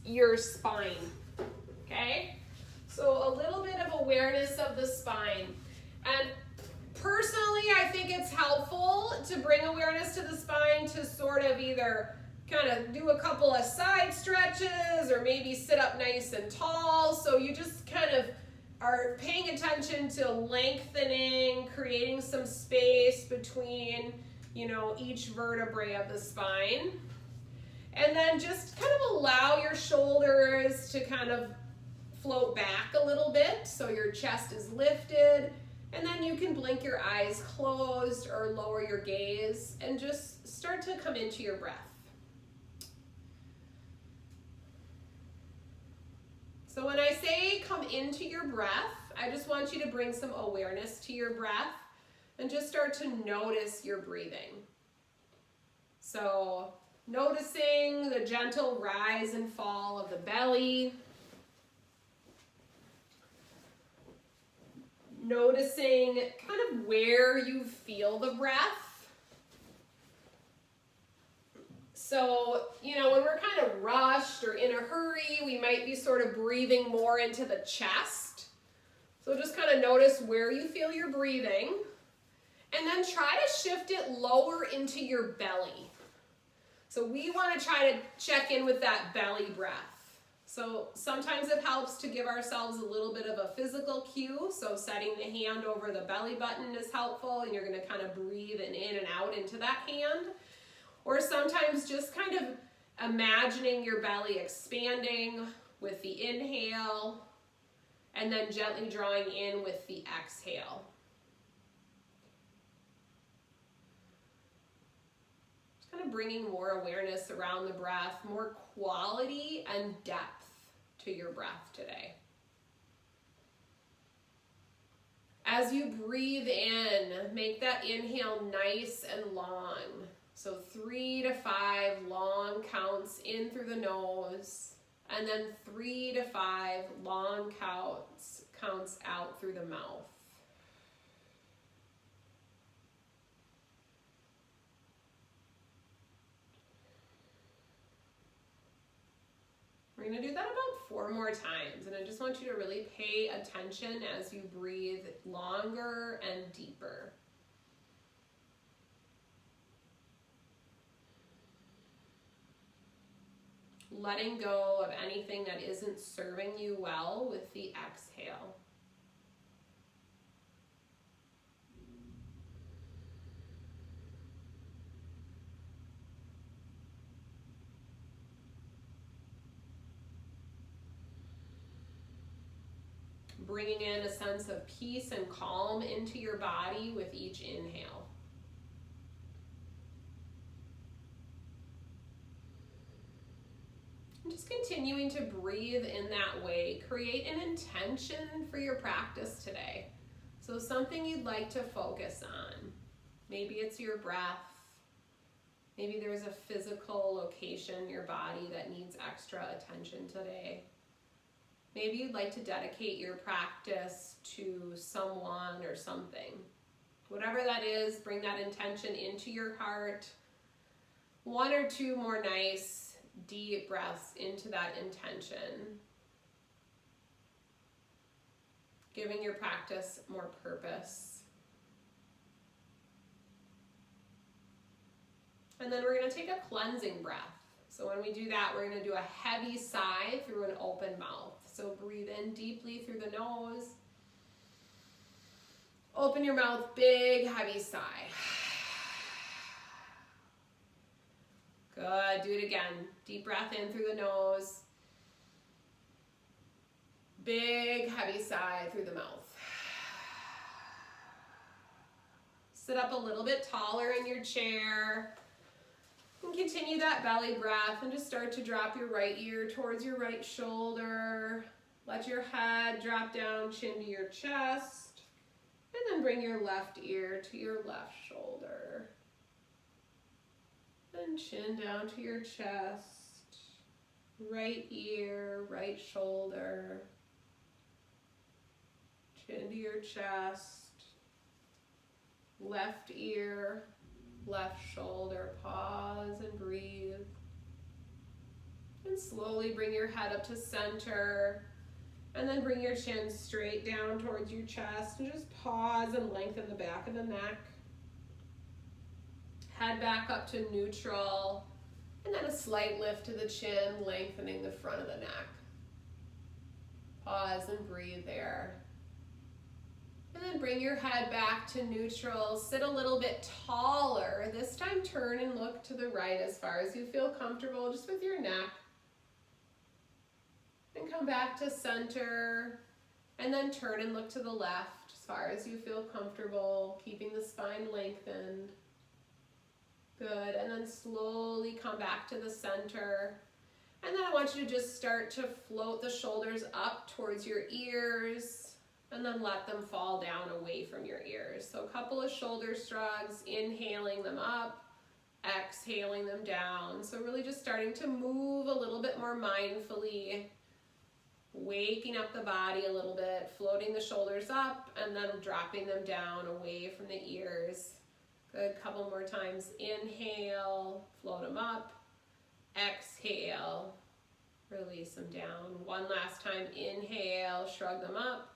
your spine, okay? So a little bit of awareness of the spine. And personally, I think it's helpful to bring awareness to the spine to sort of either kind of do a couple of side stretches or maybe sit up nice and tall. So you just kind of are paying attention to lengthening, creating some space between, you know, each vertebrae of the spine. And then just kind of allow your shoulders to kind of float back a little bit so your chest is lifted. And then you can blink your eyes closed or lower your gaze and just start to come into your breath. So when I say come into your breath, I just want you to bring some awareness to your breath and just start to notice your breathing. So noticing the gentle rise and fall of the belly. Noticing kind of where you feel the breath. So, you know, when we're kind of rushed or in a hurry, we might be sort of breathing more into the chest. So just kind of notice where you feel your breathing. And then try to shift it lower into your belly. So we want to try to check in with that belly breath. So sometimes it helps to give ourselves a little bit of a physical cue. So setting the hand over the belly button is helpful, and you're going to kind of breathe in and out into that hand. Or sometimes just kind of imagining your belly expanding with the inhale and then gently drawing in with the exhale. Just kind of bringing more awareness around the breath, more quality and depth to your breath today. As you breathe in, make that inhale nice and long. So 3 to 5 long counts in through the nose, and then 3 to 5 long counts out through the mouth. We're going to do that about 4 more times, and I just want you to really pay attention as you breathe longer and deeper. Letting go of anything that isn't serving you well with the exhale. Bringing in a sense of peace and calm into your body with each inhale. And just continuing to breathe in that way. Create an intention for your practice today. So something you'd like to focus on. Maybe it's your breath. Maybe there's a physical location in your body that needs extra attention today. Maybe you'd like to dedicate your practice to someone or something. Whatever that is, bring that intention into your heart. 1 or 2 more nice, deep breaths into that intention. Giving your practice more purpose. And then we're going to take a cleansing breath. So when we do that, we're going to do a heavy sigh through an open mouth. So breathe in deeply through the nose. Open your mouth, big, heavy sigh. Good, do it again. Deep breath in through the nose. Big, heavy sigh through the mouth. Sit up a little bit taller in your chair. And continue that belly breath and just start to drop your right ear towards your right shoulder. Let your head drop down, chin to your chest. And then bring your left ear to your left shoulder. Then chin down to your chest. Right ear, right shoulder. Chin to your chest. Left ear, left shoulder. Pause and breathe. And slowly bring your head up to center. And then bring your chin straight down towards your chest and just pause and lengthen the back of the neck. Head back up to neutral. And then a slight lift to the chin, lengthening the front of the neck. Pause and breathe there. And then bring your head back to neutral. Sit a little bit taller. This time turn and look to the right as far as you feel comfortable, just with your neck. And come back to center. And then turn and look to the left as far as you feel comfortable, keeping the spine lengthened. Good, and then slowly come back to the center. And then I want you to just start to float the shoulders up towards your ears, and then let them fall down away from your ears. So a couple of shoulder shrugs, inhaling them up, exhaling them down. So really just starting to move a little bit more mindfully, waking up the body a little bit, floating the shoulders up, and then dropping them down away from the ears. Good, couple more times. Inhale, float them up. Exhale, release them down. One last time. Inhale, shrug them up.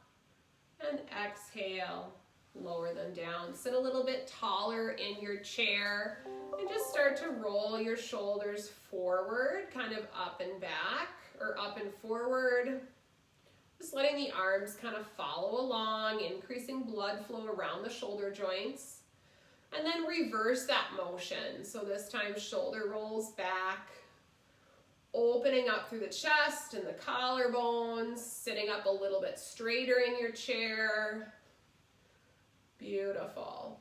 And exhale, lower them down. Sit a little bit taller in your chair and just start to roll your shoulders forward, kind of up and back, or up and forward. Just letting the arms kind of follow along, increasing blood flow around the shoulder joints. And then reverse that motion. So this time shoulder rolls back, opening up through the chest and the collarbones, sitting up a little bit straighter in your chair. Beautiful.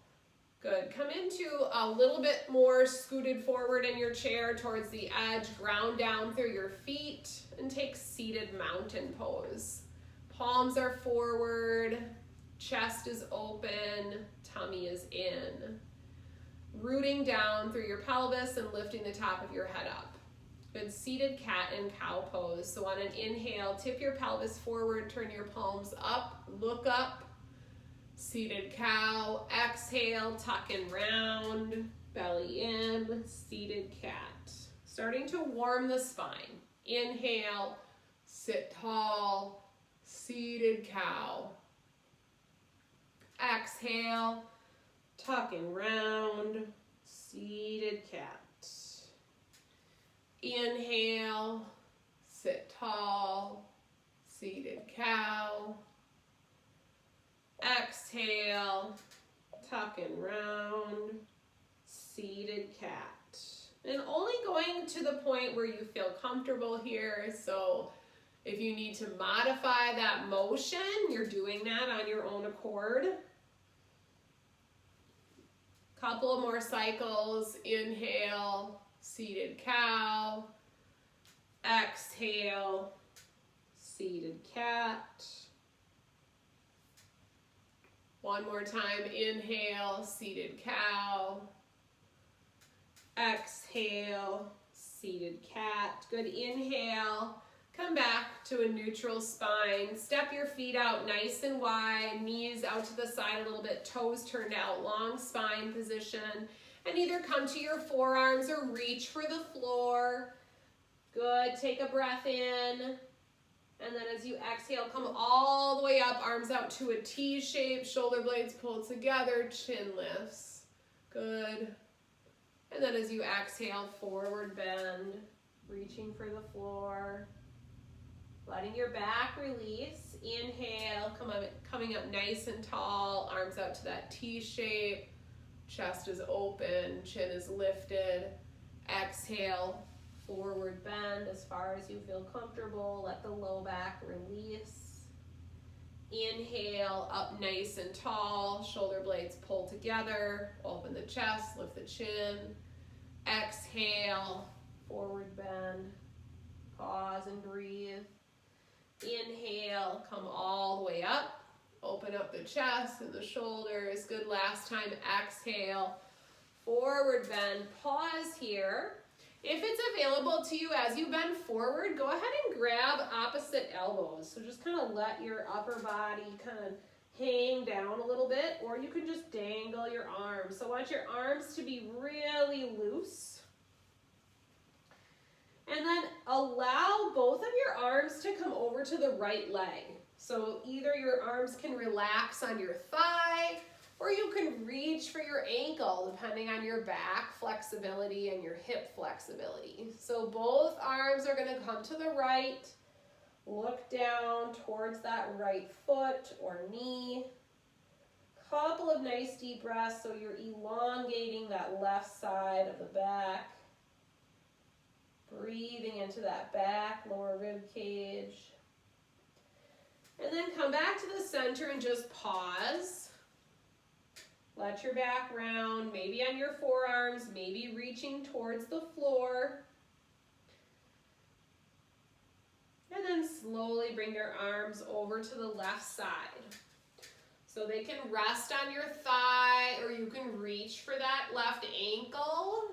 Good. Come into a little bit more scooted forward in your chair towards the edge, ground down through your feet, and take seated mountain pose. Palms are forward, chest is open, tummy is in. Rooting down through your pelvis and lifting the top of your head up. Good, seated cat and cow pose. So on an inhale, tip your pelvis forward, turn your palms up, look up. Seated cow. Exhale, tuck and round, belly in, seated cat. Starting to warm the spine. Inhale, sit tall, seated cow. Exhale, tuck and round, seated cat. Inhale, sit tall, seated cow. Exhale, tuck and round, seated cat. And only going to the point where you feel comfortable here. So if you need to modify that motion, you're doing that on your own accord. Couple of more cycles. Inhale, seated cow. Exhale, seated cat. One more time. Inhale, seated cow. Exhale, seated cat. Good. Inhale. Come back to a neutral spine. Step your feet out nice and wide, knees out to the side a little bit, toes turned out, long spine position. And either come to your forearms or reach for the floor. Good, take a breath in. And then as you exhale, come all the way up, arms out to a T shape, shoulder blades pull together, chin lifts. Good. And then as you exhale, forward bend, reaching for the floor. Letting your back release. Inhale, coming up nice and tall, arms out to that T shape. Chest is open, chin is lifted. Exhale, forward bend as far as you feel comfortable. Let the low back release. Inhale, up nice and tall, shoulder blades pull together. Open the chest, lift the chin. Exhale, forward bend. Pause and breathe. Inhale, come all the way up. Open up the chest and the shoulders. Good, last time. Exhale, forward bend. Pause here. If it's available to you as you bend forward, go ahead and grab opposite elbows. So just kind of let your upper body kind of hang down a little bit, or you can just dangle your arms. So I want your arms to be really loose. And then allow both of your arms to come over to the right leg. So either your arms can relax on your thigh, or you can reach for your ankle, depending on your back flexibility and your hip flexibility. So both arms are gonna come to the right. Look down towards that right foot or knee. Couple of nice deep breaths so you're elongating that left side of the back. Breathing into that back, lower rib cage. And then come back to the center and just pause. Let your back round, maybe on your forearms, maybe reaching towards the floor. And then slowly bring your arms over to the left side. So they can rest on your thigh, or you can reach for that left ankle.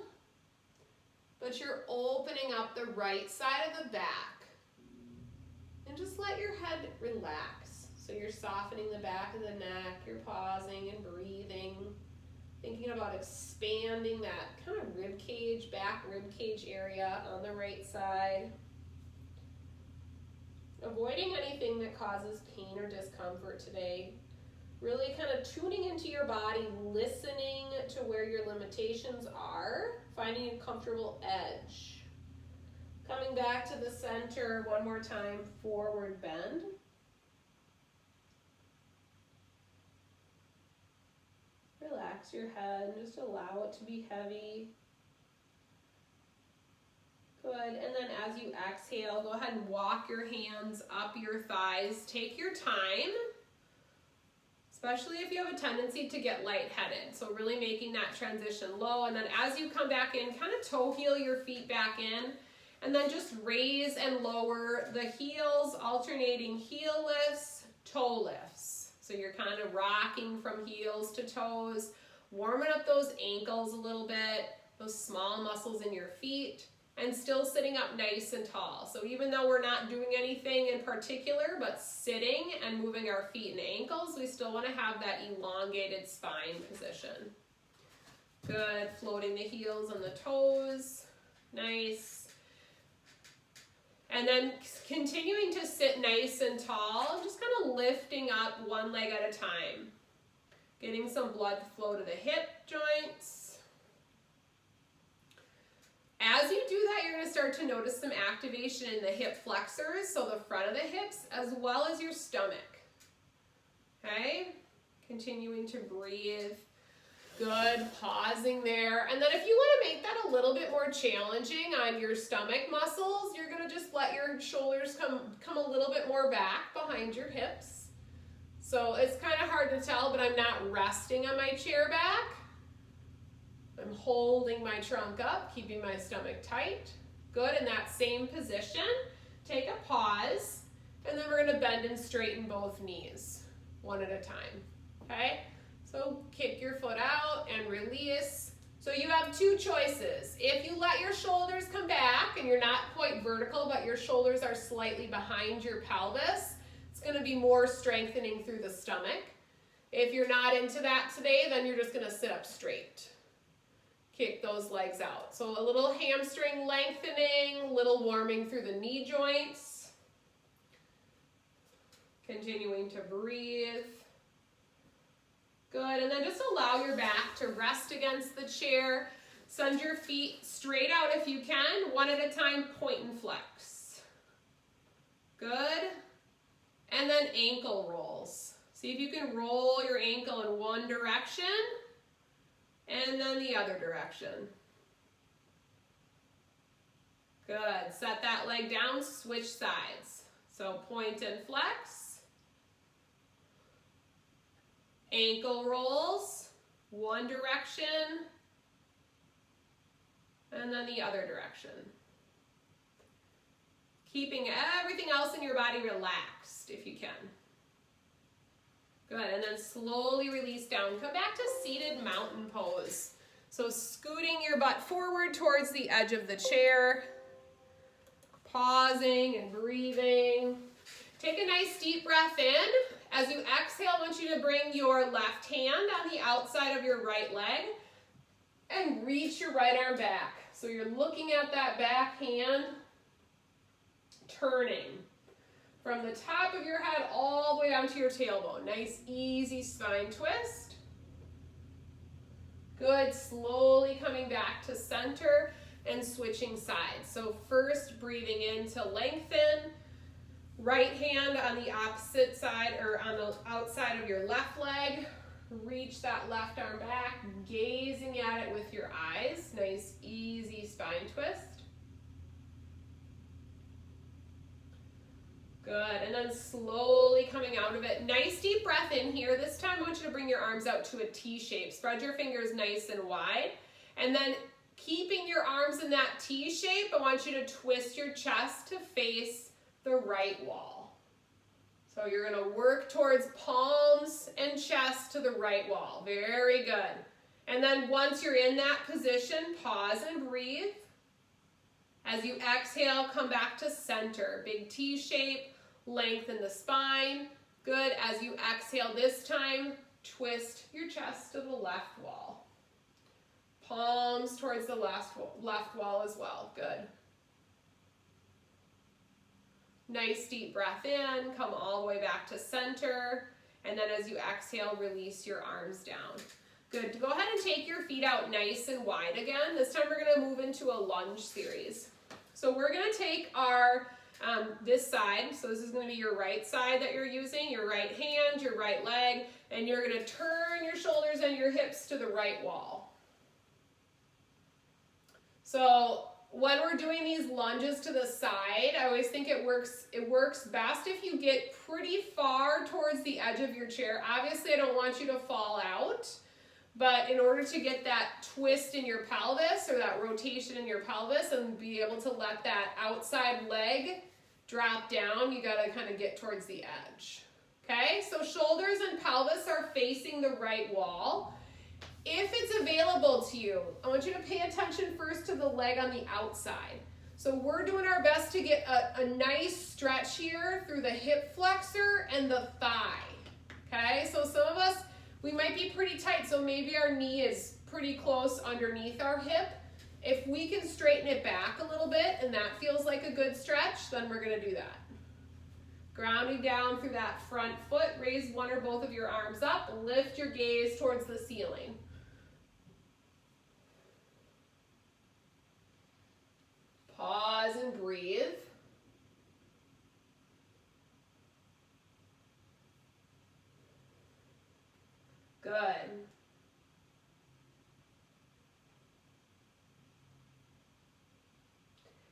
But you're opening up the right side of the back. And just let your head relax. So you're softening the back of the neck, you're pausing and breathing, thinking about expanding that kind of rib cage, back rib cage area on the right side. Avoiding anything that causes pain or discomfort today. Really kind of tuning into your body, listening to where your limitations are, finding a comfortable edge. Coming back to the center one more time, forward bend. Relax your head and just allow it to be heavy. Good, and then as you exhale, go ahead and walk your hands up your thighs. Take your time, especially if you have a tendency to get lightheaded. So really making that transition low, and then as you come back in, kind of toe heel your feet back in, and then just raise and lower the heels, alternating heel lifts, toe lifts. So you're kind of rocking from heels to toes, warming up those ankles a little bit, those small muscles in your feet, and still sitting up nice and tall. So even though we're not doing anything in particular, but sitting and moving our feet and ankles, we still want to have that elongated spine position. Good, floating the heels and the toes, nice. And then continuing to sit nice and tall, just kind of lifting up one leg at a time. Getting some blood flow to the hip joints. As you do that, you're going to start to notice some activation in the hip flexors, so the front of the hips, as well as your stomach. Okay? Continuing to breathe. Good, pausing there. And then if you want to make that a little bit more challenging on your stomach muscles, you're going to just let your shoulders come a little bit more back behind your hips. So it's kind of hard to tell, but I'm not resting on my chair back. I'm holding my trunk up, keeping my stomach tight. Good, in that same position, take a pause, and then we're going to bend and straighten both knees, one at a time, okay? So kick your foot out and release. So you have two choices. If you let your shoulders come back and you're not quite vertical, but your shoulders are slightly behind your pelvis, it's going to be more strengthening through the stomach. If you're not into that today, then you're just going to sit up straight. Kick those legs out. So a little hamstring lengthening, little warming through the knee joints. Continuing to breathe. Good, and then just allow your back to rest against the chair. Send your feet straight out if you can, one at a time, point and flex. Good, and then ankle rolls. See if you can roll your ankle in one direction, and then the other direction. Good, set that leg down, switch sides. So point and flex. Ankle rolls, one direction, and then the other direction. Keeping everything else in your body relaxed if you can. Good, and then slowly release down. Come back to seated mountain pose. So scooting your butt forward towards the edge of the chair. Pausing and breathing. Take a nice deep breath in. As you exhale, I want you to bring your left hand on the outside of your right leg and reach your right arm back. So you're looking at that back hand turning from the top of your head all the way down to your tailbone. Nice, easy spine twist. Good, slowly coming back to center and switching sides. So first breathing in to lengthen. Right hand on the opposite side or on the outside of your left leg. Reach that left arm back, gazing at it with your eyes. Nice, easy spine twist. Good, and then slowly coming out of it. Nice deep breath in here. This time I want you to bring your arms out to a T shape. Spread your fingers nice and wide. And then keeping your arms in that T shape, I want you to twist your chest to face the right wall. So you're gonna work towards palms and chest to the right wall. Very good. And then once you're in that position, pause and breathe. As you exhale, come back to center. Big T shape, lengthen the spine. Good. As you exhale this time, twist your chest to the left wall. Palms towards the left wall as well. Good. Nice deep breath in, come all the way back to center, and then as you exhale, release your arms down. Good, go ahead and take your feet out nice and wide again. This time we're gonna move into a lunge series. So we're gonna take our, this side, so this is gonna be your right side that you're using, your right hand, your right leg, and you're gonna turn your shoulders and your hips to the right wall. So when we're doing these lunges to the side, I always think it works best if you get pretty far towards the edge of your chair. Obviously, I don't want you to fall out, but in order to get that twist in your pelvis or that rotation in your pelvis and be able to let that outside leg drop down, you gotta kind of get towards the edge. Okay, so shoulders and pelvis are facing the right wall. If it's available to you, I want you to pay attention first to the leg on the outside. So we're doing our best to get a nice stretch here through the hip flexor and the thigh. Okay, so some of us, we might be pretty tight, so maybe our knee is pretty close underneath our hip. If we can straighten it back a little bit and that feels like a good stretch, then we're gonna do that. Grounding down through that front foot, raise one or both of your arms up, lift your gaze towards the ceiling. Pause and breathe. Good.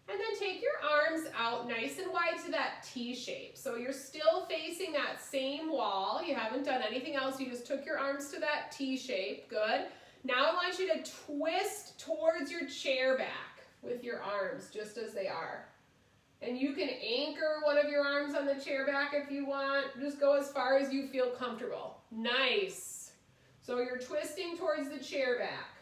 And then take your arms out nice and wide to that T shape. So you're still facing that same wall. You haven't done anything else. You just took your arms to that T shape. Good. Now I want you to twist towards your chair back with your arms just as they are. And you can anchor one of your arms on the chair back if you want. Just go as far as you feel comfortable. Nice. So you're twisting towards the chair back.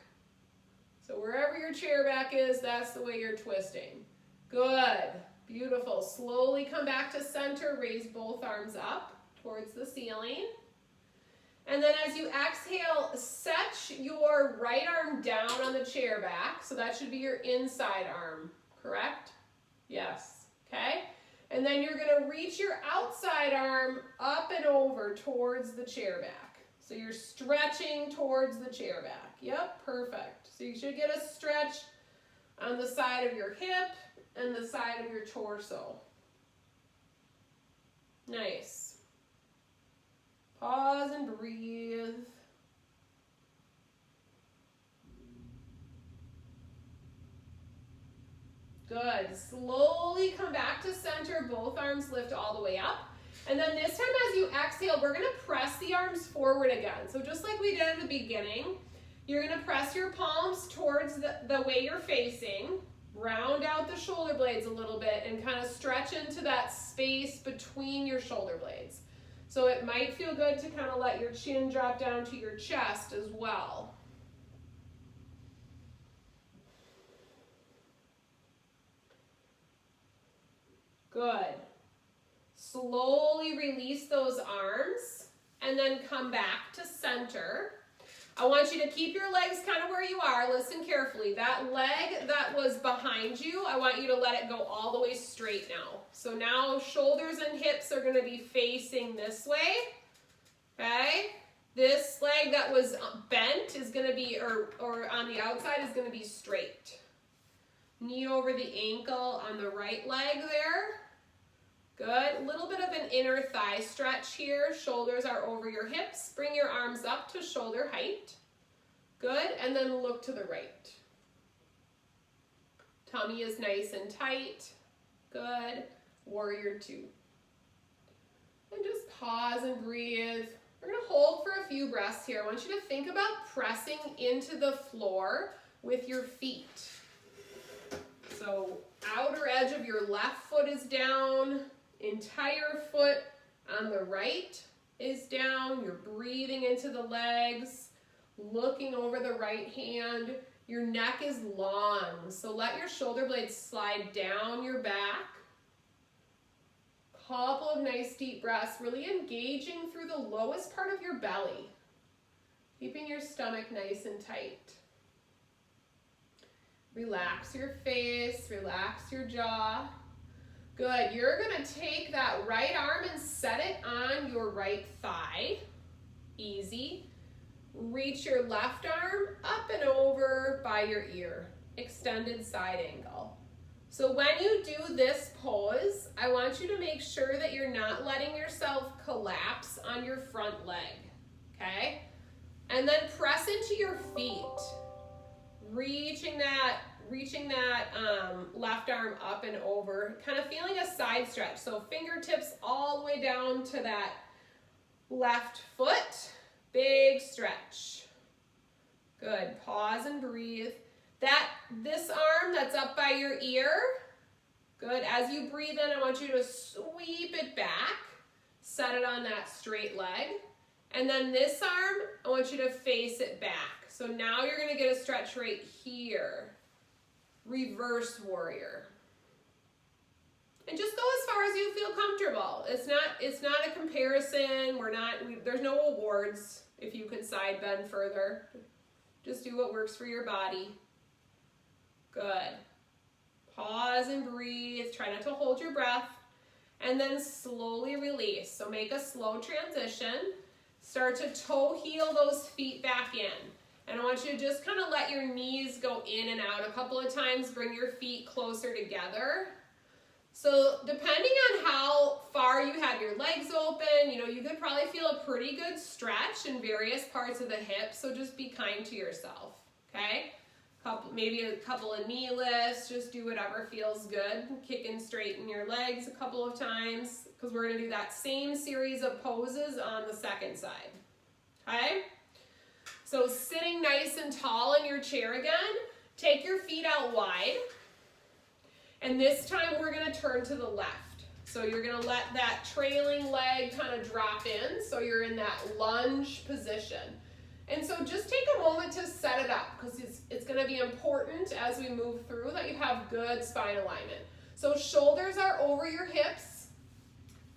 So wherever your chair back is, that's the way you're twisting. Good. Beautiful. Slowly come back to center. Raise both arms up towards the ceiling. And then as you exhale, set your right arm down on the chair back. So that should be your inside arm, correct? Yes, okay? And then you're gonna reach your outside arm up and over towards the chair back. So you're stretching towards the chair back. Yep, perfect. So you should get a stretch on the side of your hip and the side of your torso. Nice. Pause and breathe. Good. Slowly come back to center. Both arms lift all the way up. And then this time as you exhale, we're going to press the arms forward again. So just like we did at the beginning, you're going to press your palms towards the way you're facing. Round out the shoulder blades a little bit and kind of stretch into that space between your shoulder blades. So it might feel good to kind of let your chin drop down to your chest as well. Good. Slowly release those arms and then come back to center. I want you to keep your legs kind of where you are. Listen carefully. That leg that was behind you, I want you to let it go all the way straight now. So now shoulders and hips are going to be facing this way. Okay? This leg that was bent is going to be, or on the outside, is going to be straight. Knee over the ankle on the right leg there. Good. A little bit of an inner thigh stretch here. Shoulders are over your hips. Bring your arms up to shoulder height. Good. And then look to the right. Tummy is nice and tight. Good. Warrior two. And just pause and breathe. We're going to hold for a few breaths here. I want you to think about pressing into the floor with your feet. So outer edge of your left foot is down. Entire foot on the right is down. You're breathing into the legs, looking over the right hand. Your neck is long, so let your shoulder blades slide down your back. Couple of nice deep breaths, really engaging through the lowest part of your belly, keeping your stomach nice and tight. Relax your face, relax your jaw. Good. You're going to take that right arm and set it on your right thigh. Easy. Reach your left arm up and over by your ear. Extended side angle. So when you do this pose, I want you to make sure that you're not letting yourself collapse on your front leg. Okay? And then press into your feet. Reaching that left arm up and over, kind of feeling a side stretch. So fingertips all the way down to that left foot. Big stretch. Good. Pause and breathe. This arm that's up by your ear. Good. As you breathe in, I want you to sweep it back. Set it on that straight leg. And then this arm, I want you to face it back. So now you're going to get a stretch right here. Reverse warrior. And just go as far as you feel comfortable. It's not a comparison. There's no awards if you can side bend further. Just do what works for your body. Good. Pause and breathe. Try not to hold your breath. And then slowly release. So make a slow transition. Start to toe heel those feet back in. And I want you to just kind of let your knees go in and out a couple of times. Bring your feet closer together. So depending on how far you have your legs open, you could probably feel a pretty good stretch in various parts of the hips. So just be kind to yourself, okay? Maybe a couple of knee lifts. Just do whatever feels good. Kick and straighten your legs a couple of times because we're going to do that same series of poses on the second side, okay? So sitting nice and tall in your chair again, take your feet out wide. And this time we're going to turn to the left. So you're going to let that trailing leg kind of drop in. So you're in that lunge position. And so just take a moment to set it up because it's going to be important as we move through that you have good spine alignment. So shoulders are over your hips.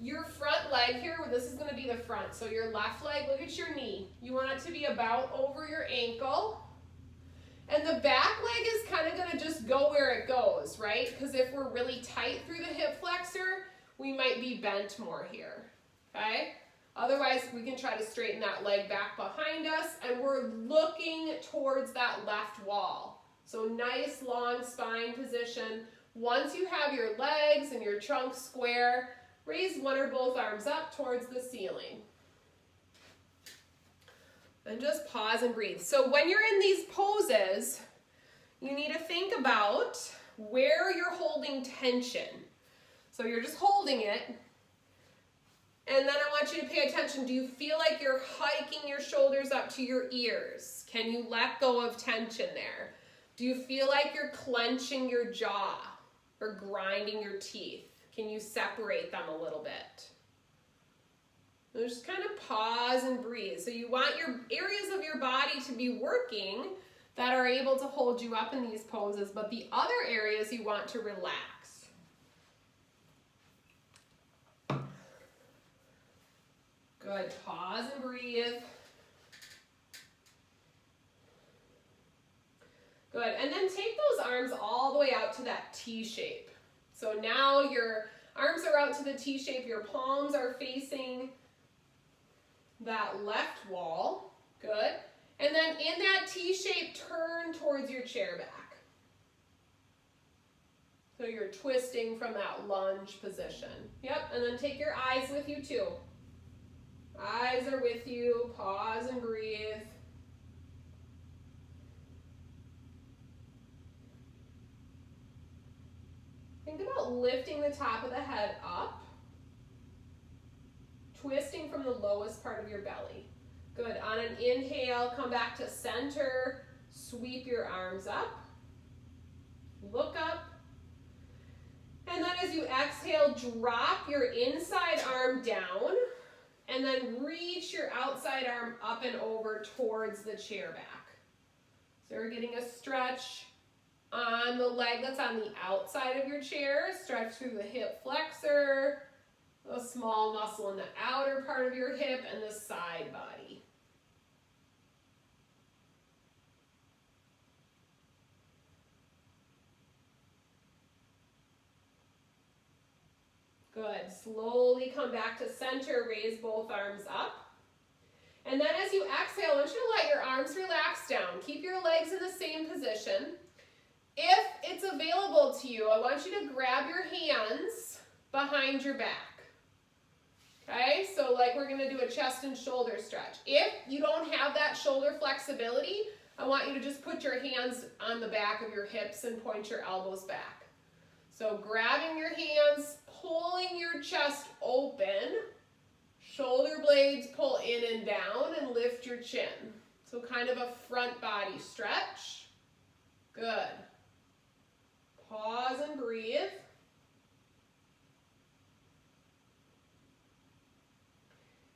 Your front leg here, this is going to be the front. So your left leg, look at your knee. You want it to be about over your ankle. And the back leg is kind of going to just go where it goes, right? Because if we're really tight through the hip flexor, we might be bent more here, okay? Otherwise, we can try to straighten that leg back behind us, and we're looking towards that left wall. So nice long spine position. Once you have your legs and your trunk square, raise one or both arms up towards the ceiling. And just pause and breathe. So when you're in these poses, you need to think about where you're holding tension. So you're just holding it. And then I want you to pay attention. Do you feel like you're hiking your shoulders up to your ears? Can you let go of tension there? Do you feel like you're clenching your jaw or grinding your teeth? Can you separate them a little bit? Just kind of pause and breathe. So you want your areas of your body to be working that are able to hold you up in these poses, but the other areas you want to relax. Good. Pause and breathe. arms all the way out to that T shape. So now your arms are out to the T shape, your palms are facing that left wall. Good. And then in that T shape, turn towards your chair back. So you're twisting from that lunge position. Yep, and then take your eyes with you too. Eyes are with you, pause and breathe. Think about lifting the top of the head up, twisting from the lowest part of your belly. Good, on an inhale, come back to center, sweep your arms up, look up, and then as you exhale, drop your inside arm down, and then reach your outside arm up and over towards the chair back. So you're getting a stretch on the leg that's on the outside of your chair. Stretch through the hip flexor, the small muscle in the outer part of your hip, and the side body. Good. Slowly come back to center, raise both arms up. And then as you exhale, I want you to let your arms relax down. Keep your legs in the same position. If it's available to you, I want you to grab your hands behind your back. Okay, so like we're gonna do a chest and shoulder stretch. If you don't have that shoulder flexibility, I want you to just put your hands on the back of your hips and point your elbows back. So grabbing your hands, pulling your chest open, shoulder blades pull in and down, and lift your chin. So kind of a front body stretch. Good. Pause and breathe.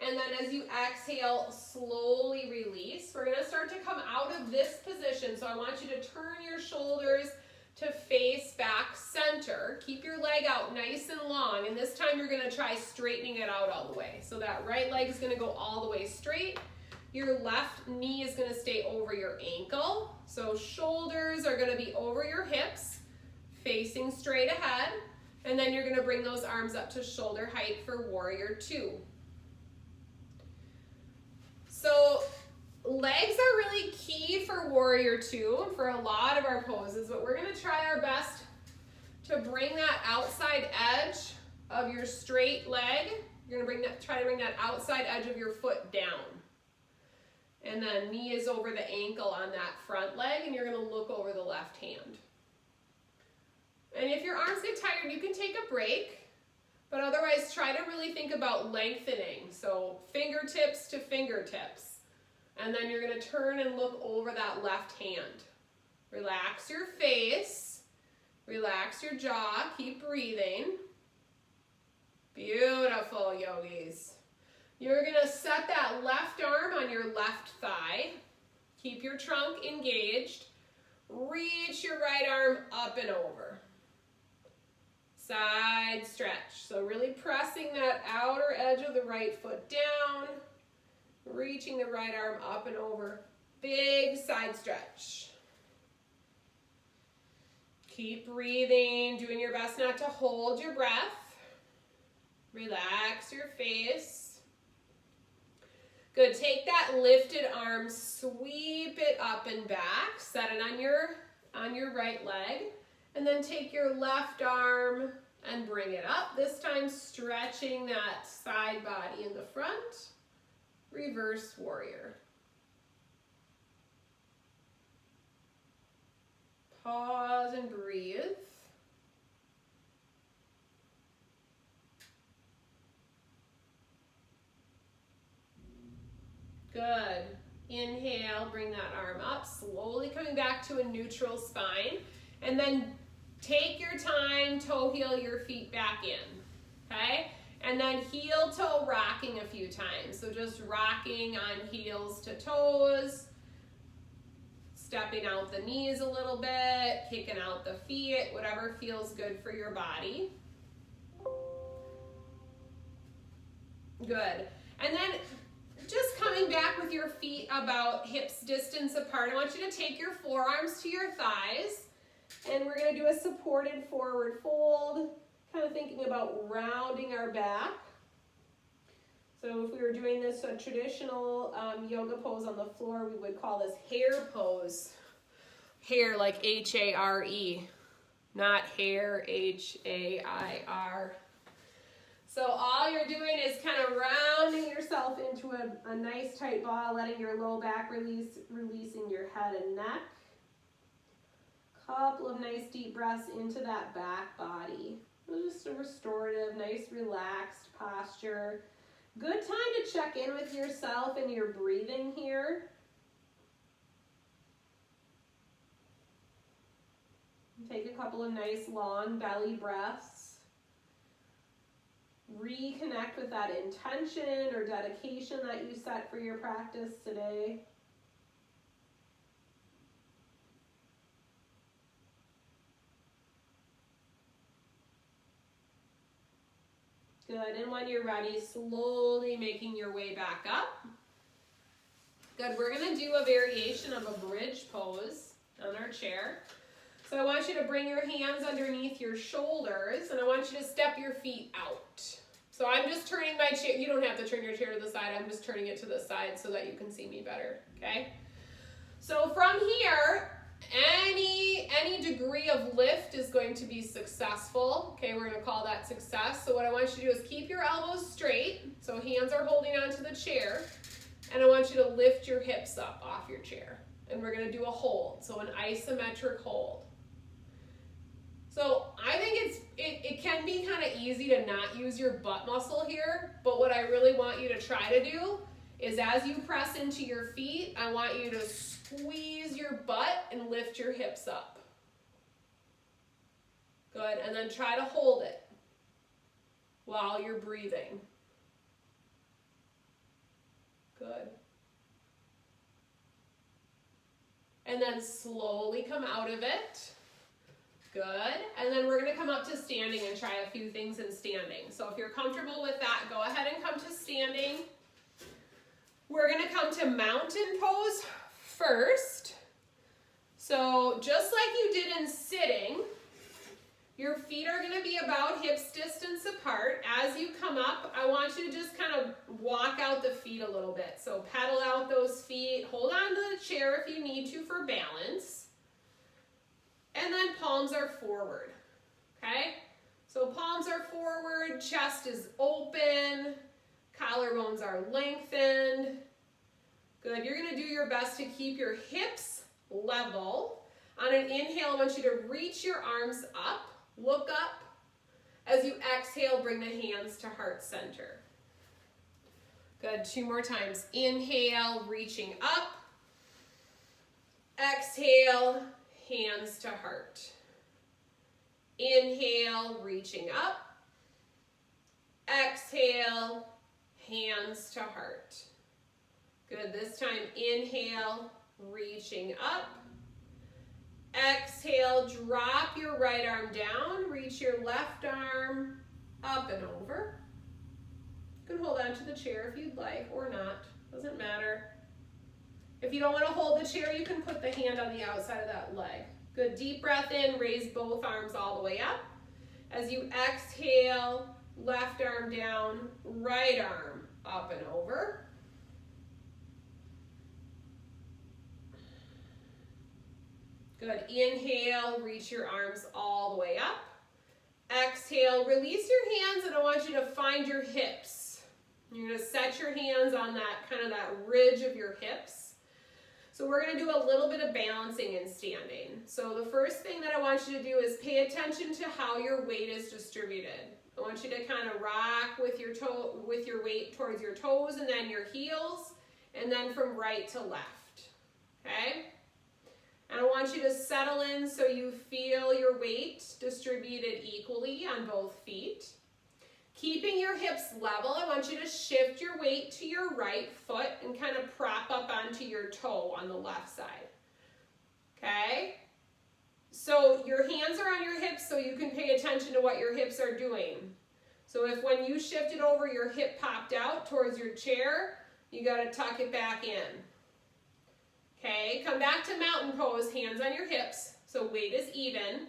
And then as you exhale, slowly release. We're going to start to come out of this position. So I want you to turn your shoulders to face back center. Keep your leg out nice and long. And this time you're going to try straightening it out all the way. So that right leg is going to go all the way straight. Your left knee is going to stay over your ankle. So shoulders are going to be over your hips, facing straight ahead. And then you're going to bring those arms up to shoulder height for warrior two. So legs are really key for warrior two and for a lot of our poses, but we're going to try our best to bring that outside edge of your straight leg. You're going to try to bring that outside edge of your foot down. And then knee is over the ankle on that front leg, and you're going to look over the left hand. And if your arms get tired, you can take a break, but otherwise try to really think about lengthening. So fingertips to fingertips. And then you're going to turn and look over that left hand. Relax your face, relax your jaw, keep breathing. Beautiful, yogis. You're going to set that left arm on your left thigh. Keep your trunk engaged. Reach your right arm up and over. Side stretch. So really pressing that outer edge of the right foot down. Reaching the right arm up and over. Big side stretch. Keep breathing, doing your best not to hold your breath. Relax your face. Good, take that lifted arm, sweep it up and back, set it on your right leg, and then take your left arm and bring it up, this time stretching that side body in the front. Reverse warrior. Pause and breathe. Good. Inhale, bring that arm up, slowly coming back to a neutral spine. And then take your time, toe heel your feet back in, okay? And then heel toe rocking a few times. So just rocking on heels to toes, stepping out the knees a little bit, kicking out the feet, whatever feels good for your body. Good. And then just coming back with your feet about hips distance apart, I want you to take your forearms to your thighs And we're going to do a supported forward fold, kind of thinking about rounding our back. So if we were doing this a traditional yoga pose on the floor, we would call this hare pose. Hare like H-A-R-E, not hair, H-A-I-R. So all you're doing is kind of rounding yourself into a nice tight ball, letting your low back release, releasing your head and neck. Couple of nice deep breaths into that back body. Just a restorative, nice relaxed posture. Good time to check in with yourself and your breathing here. Take a couple of nice long belly breaths. Reconnect with that intention or dedication that you set for your practice today. Good, and when you're ready, slowly making your way back up. Good, we're gonna do a variation of a bridge pose on our chair. So I want you to bring your hands underneath your shoulders, and I want you to step your feet out. So I'm just turning my chair, you don't have to turn your chair to the side, I'm just turning it to the side so that you can see me better, okay? So from here, any degree of lift is going to be successful. Okay, we're going to call that success. So what I want you to do is keep your elbows straight. So hands are holding onto the chair. And I want you to lift your hips up off your chair. And we're going to do a hold. So an isometric hold. So I think it can be kind of easy to not use your butt muscle here. But what I really want you to try to do is as you press into your feet, I want you to squeeze your butt and lift your hips up. Good, and then try to hold it while you're breathing. Good. And then slowly come out of it. Good, and then we're gonna come up to standing and try a few things in standing. So if you're comfortable with that, go ahead and come to standing. We're gonna come to mountain pose first. So just like you did in sitting, your feet are going to be about hips distance apart. As you come up, I want you to just kind of walk out the feet a little bit. So pedal out those feet, hold on to the chair if you need to for balance. And then palms are forward, okay? So palms are forward, chest is open, collarbones are lengthened. Good, you're gonna do your best to keep your hips level. On an inhale, I want you to reach your arms up, look up. As you exhale, bring the hands to heart center. Good, 2 more times. Inhale, reaching up. Exhale, hands to heart. Inhale, reaching up. Exhale, hands to heart. Good, this time inhale, reaching up. Exhale, drop your right arm down, reach your left arm up and over. You can hold on to the chair if you'd like or not, doesn't matter. If you don't want to hold the chair, you can put the hand on the outside of that leg. Good, deep breath in, raise both arms all the way up. As you exhale, left arm down, right arm up and over. Good, inhale, reach your arms all the way up. Exhale, release your hands and I want you to find your hips. You're gonna set your hands on that kind of that ridge of your hips. So we're gonna do a little bit of balancing and standing. So the first thing that I want you to do is pay attention to how your weight is distributed. I want you to kind of rock with your weight towards your toes and then your heels, and then from right to left, okay? And I want you to settle in so you feel your weight distributed equally on both feet. Keeping your hips level, I want you to shift your weight to your right foot and kind of prop up onto your toe on the left side, okay? So your hands are on your hips so you can pay attention to what your hips are doing. So if when you shifted over, your hip popped out towards your chair, you gotta tuck it back in. Okay, come back to mountain pose, hands on your hips. so weight is even.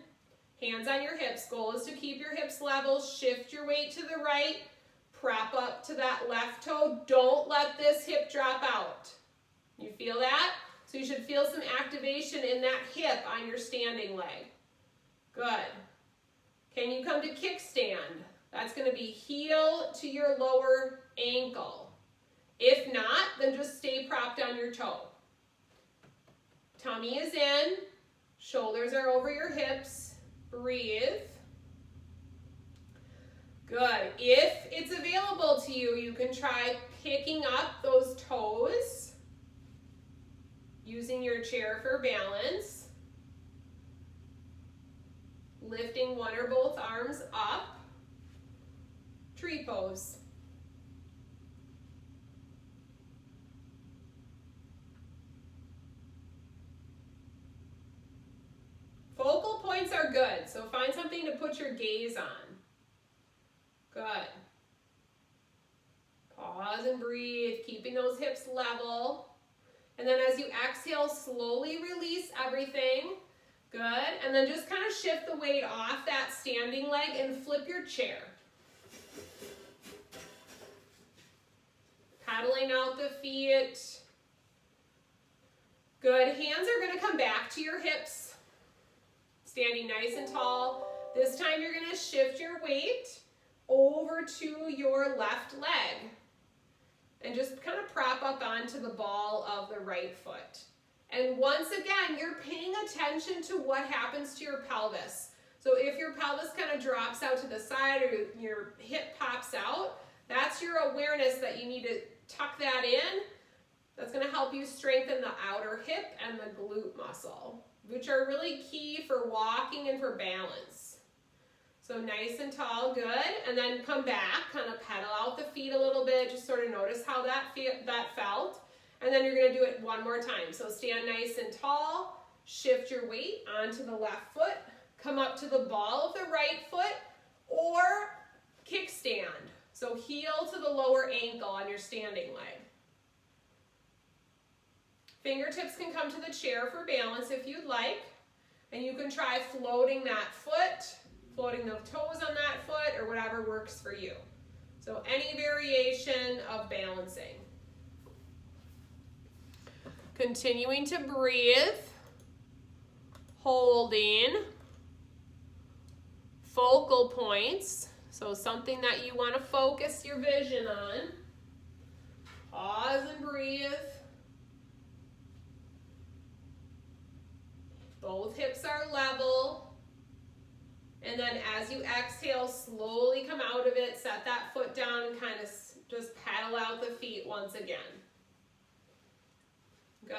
Hands on your hips. Goal is to keep your hips level. Shift your weight to the right. Prop up to that left toe. Don't let this hip drop out. You feel that? So you should feel some activation in that hip on your standing leg. Good. Can you come to kickstand? That's going to be heel to your lower ankle. If not, then just stay propped on your toe. Tummy is in. Shoulders are over your hips. Breathe. Good. If it's available to you, you can try picking up those toes using your chair for balance. Lifting one or both arms up. Tree pose. Focal points are good, so find something to put your gaze on. Good. Pause and breathe, keeping those hips level. And then as you exhale, slowly release everything. Good. And then just kind of shift the weight off that standing leg and flip your chair. Pedaling out the feet. Good. Hands are going to come back to your hips. Standing nice and tall. This time you're going to shift your weight over to your left leg. And just kind of prop up onto the ball of the right foot. And once again, you're paying attention to what happens to your pelvis. So if your pelvis kind of drops out to the side or your hip pops out, that's your awareness that you need to tuck that in. That's going to help you strengthen the outer hip and the glute muscle, which are really key for walking and for balance. So nice and tall, good. And then come back, kind of pedal out the feet a little bit. Just sort of notice how that felt. And then you're going to do it one more time. So stand nice and tall, shift your weight onto the left foot, come up to the ball of the right foot, or kickstand. So heel to the lower ankle on your standing leg. Fingertips can come to the chair for balance if you'd like. And you can try floating that foot, floating the toes on that foot, or whatever works for you. So any variation of balancing. Continuing to breathe, holding, focal points, so something that you want to focus your vision on. Pause and breathe. Both hips are level. And then as you exhale, slowly come out of it, set that foot down and kind of just paddle out the feet once again. Good.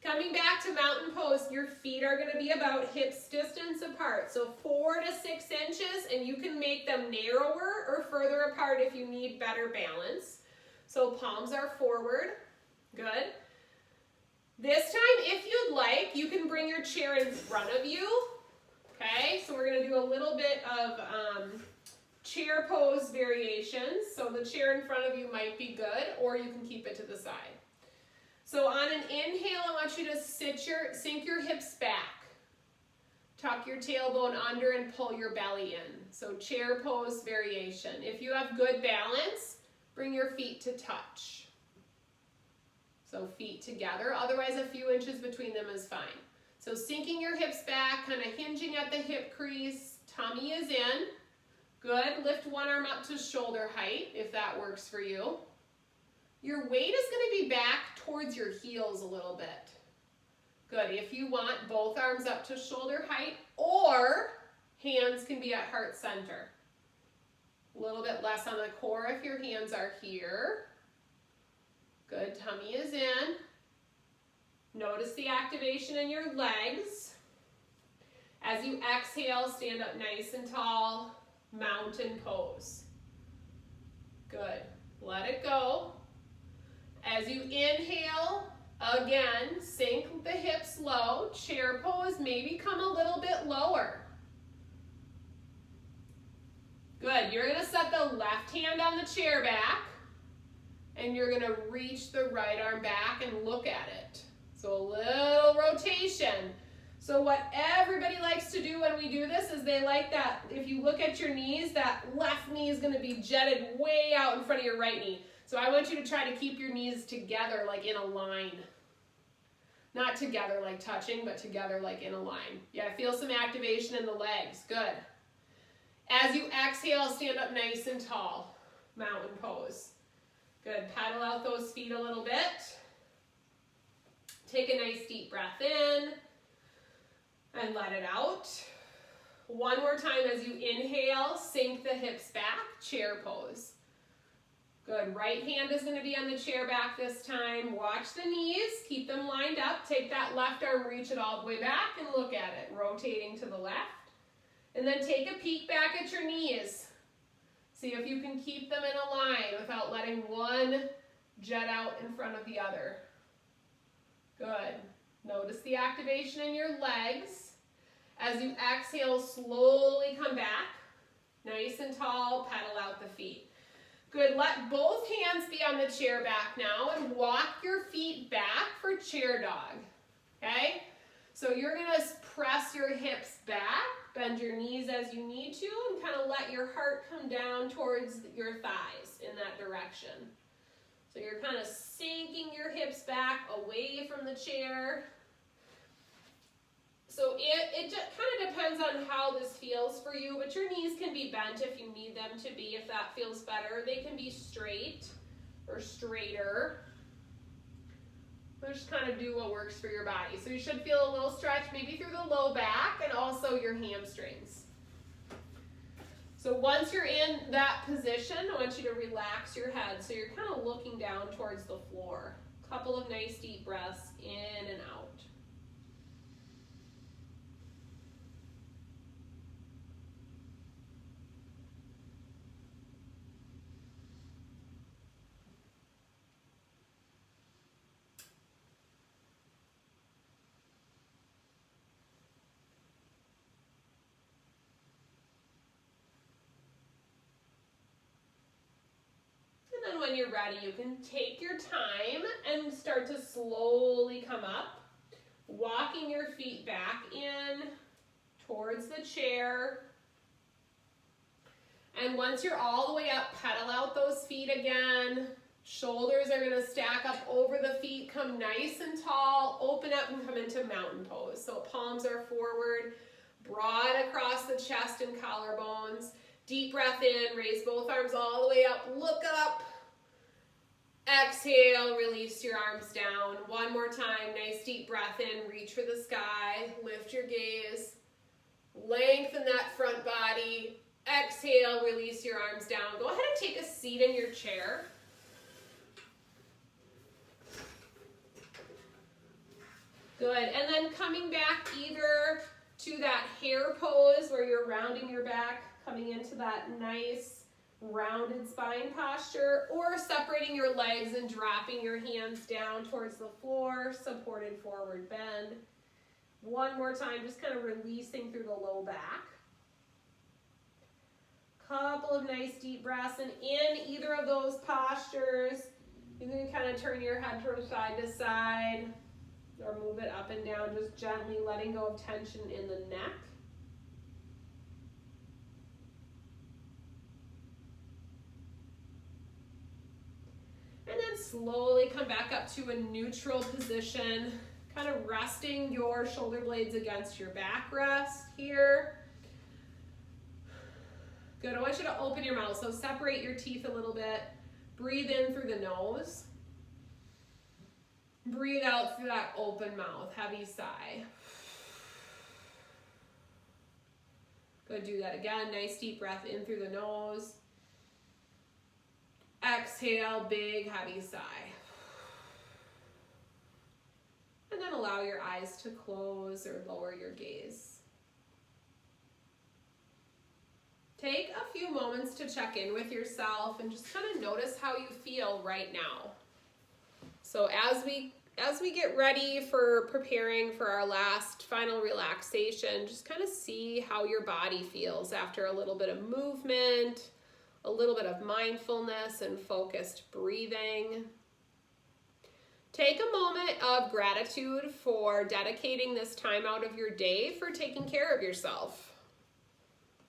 Coming back to mountain pose, your feet are going to be about hips distance apart. So 4 to 6 inches, and you can make them narrower or further apart if you need better balance. So palms are forward. Good. This time, if you'd like, you can bring your chair in front of you. Okay, so we're going to do a little bit of chair pose variations. So the chair in front of you might be good, or you can keep it to the side. So on an inhale, I want you to sink your hips back. Tuck your tailbone under and pull your belly in. So chair pose variation. If you have good balance, bring your feet to touch. So feet together, otherwise a few inches between them is fine. So sinking your hips back, kind of hinging at the hip crease, tummy is in. Good, lift one arm up to shoulder height if that works for you. Your weight is going to be back towards your heels a little bit. Good, if you want both arms up to shoulder height, or hands can be at heart center. A little bit less on the core if your hands are here. Good, tummy is in. Notice the activation in your legs. As you exhale, stand up nice and tall, mountain pose. Good, let it go. As you inhale, again, sink the hips low, chair pose, maybe come a little bit lower. Good, you're gonna set the left hand on the chair back, and you're gonna reach the right arm back and look at it. So a little rotation. So what everybody likes to do when we do this is they like that, if you look at your knees, that left knee is going to be jetted way out in front of your right knee. So I want you to try to keep your knees together like in a line. Not together like touching, but together like in a line. Yeah, feel some activation in the legs. Good. As you exhale, stand up nice and tall. Mountain pose. Good. Paddle out those feet a little bit. Take a nice deep breath in and let it out. One more time as you inhale, sink the hips back, chair pose. Good, right hand is going to be on the chair back this time. Watch the knees, keep them lined up. Take that left arm, reach it all the way back and look at it, rotating to the left. And then take a peek back at your knees. See if you can keep them in a line without letting one jet out in front of the other. Good. Notice the activation in your legs. As you exhale, slowly come back. Nice and tall, pedal out the feet. Good, let both hands be on the chair back now and walk your feet back for chair dog, okay? So you're gonna press your hips back, bend your knees as you need to, and kind of let your heart come down towards your thighs in that direction. So you're kind of sinking your hips back away from the chair. So it just kind of depends on how this feels for you, but your knees can be bent if you need them to be, if that feels better. They can be straight or straighter. Just kind of do what works for your body. So you should feel a little stretch maybe through the low back and also your hamstrings. So once you're in that position, I want you to relax your head. So you're kind of looking down towards the floor. A couple of nice deep breaths in and out. And when you're ready, you can take your time and start to slowly come up, walking your feet back in towards the chair. And once you're all the way up, pedal out those feet again. Shoulders are going to stack up over the feet, come nice and tall, open up and come into mountain pose. So palms are forward, broad across the chest and collarbones. Deep breath in, raise both arms all the way up, look up. Exhale, release your arms down. One more time, nice deep breath in, reach for the sky, lift your gaze, lengthen that front body. Exhale, release your arms down. Go ahead and take a seat in your chair. Good, and then coming back either to that hare pose where you're rounding your back, coming into that nice rounded spine posture, or separating your legs and dropping your hands down towards the floor, supported forward bend. One more time, just kind of releasing through the low back. Couple of nice deep breaths, and in either of those postures, you can kind of turn your head from side to side or move it up and down, just gently letting go of tension in the neck. And then slowly come back up to a neutral position, kind of resting your shoulder blades against your backrest here. Good, I want you to open your mouth, so separate your teeth a little bit. Breathe in through the nose. Breathe out through that open mouth, heavy sigh. Good, do that again, nice deep breath in through the nose. Exhale, big, heavy sigh. And then allow your eyes to close or lower your gaze. Take a few moments to check in with yourself and just kind of notice how you feel right now. So as we get ready for preparing for our last final relaxation, just kind of see how your body feels after a little bit of movement, a little bit of mindfulness and focused breathing. Take a moment of gratitude for dedicating this time out of your day for taking care of yourself,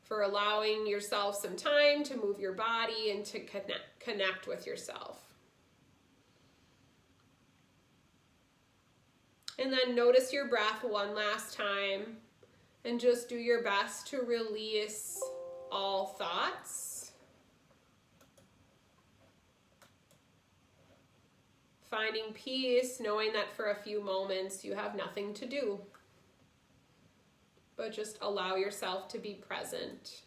for allowing yourself some time to move your body and to connect with yourself. And then notice your breath one last time and just do your best to release all thoughts. Finding peace, knowing that for a few moments you have nothing to do, but just allow yourself to be present.